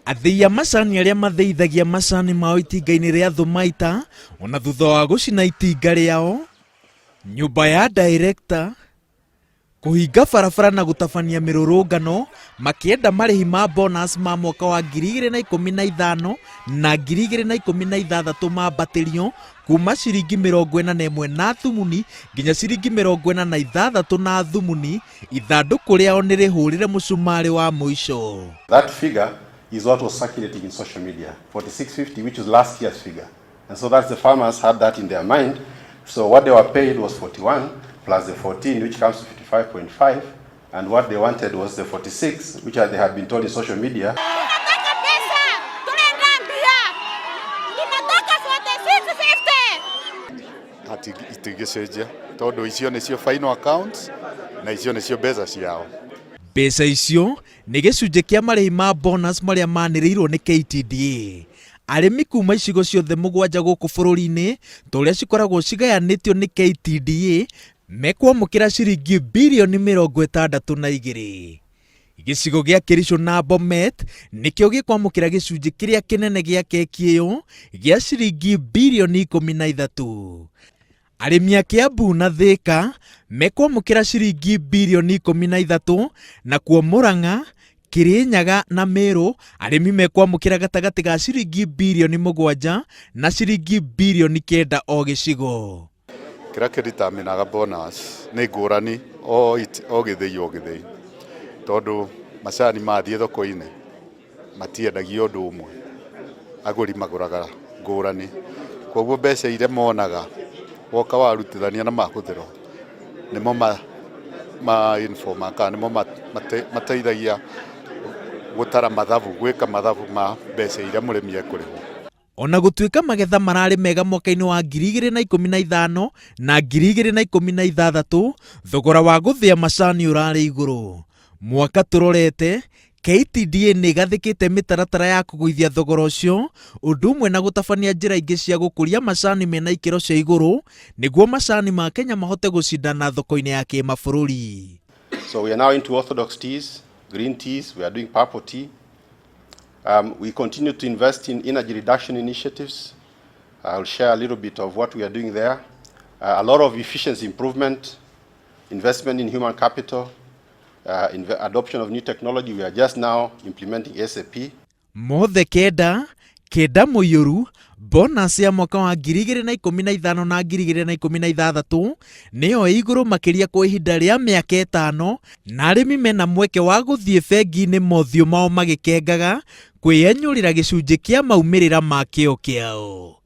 Athii a macani aria matheithagia macani mao itinga-ini ria thumaita ona thutha wa gucina itinga riao, nyumba ya director, kuhinga barabara na gutabania mirurungano, makienda marihi ma bonus ma mwaka wa 2015 na 2016 mambatirio kuma ciringi 41 na thumuni nginya ciringi 46 na thumuni, ithanduku riao ni rihurire mucumari wa muico. That figure is what was circulating in social media, 4650, which was last year's figure. And so that's the farmers had that in their mind. So what they were paid was 41 plus the 14, which comes to 55.5, and what they wanted was the 46, which they had been told in social media. Itigicenjia tondu icio nicio final accounts na icio nicio mbeca ciao. Mbeca icio ni gicunji kia marihi ma bonus maria maniriirwo ni KTDA. Arimi kuma icigo ciothe mugwanja guku bururi-ini toria cikoragwo cigayanitio ni KTDA mekwamukira ciringi bilioni 62. Gicigo gia Kericho na Bomet nikio gikwamukira gicunji kiria kinene gia keki iyo gia ciringi bilioni 13. Arimi a Kiambu na Thika mekwamukira ciringi bilioni 13, nakuo Murang'a, Kirinyaga na Meru arimi mekwamukira gatagati ga ciringi bilioni 7 na ciringi bilioni 9 o gicigo. Kira kiritaminaga bonus ni ngurani o githii tondu macani mathie thoko-ini matiendagio undu umwe, aguri maguraga ngurani, koguo mbeca iria monaga woka warutithania na mahuthiro nimo ma informa kana nimo mateithagia gutara mathabu, gwika mathabu ma mbeca iria murimi ekurihwo. Ona gutuika magetha marari mega mwaka-ini wa 2015 na 2016, thogora wa guthia macani urari iguru. Mwaka turorete KTDA ni gathikite mitaratara ya kuguithia thogora ucio undu umwe na gutabania njira ingi cia gukuria macani mena ikiro cia iguru niguo macani ma Kenya mahote gucindana thoko-ini ya kimabũrũri. So we are now into orthodox teas, green teas, we are doing purple tea. We continue to invest in energy reduction initiatives. I'll share a little bit of what we are doing there. A lot of efficiency improvement, investment in human capital, adoption of new technology. We are just now implementing SAP. Mothe keda muyuru bonus ya mwaka wa 2015 na 2016 niyo iguru makiria kwa ihinda ria miaka 5, na arimi mena mweke wa guthie bengi-ini mothio mao magikengaga kwiyenyurira gicunji kia maumirira ma kio kiao.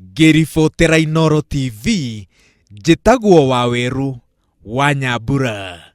Ngiribotera Inooro TV, njitagwo Waweru wa Nyambura.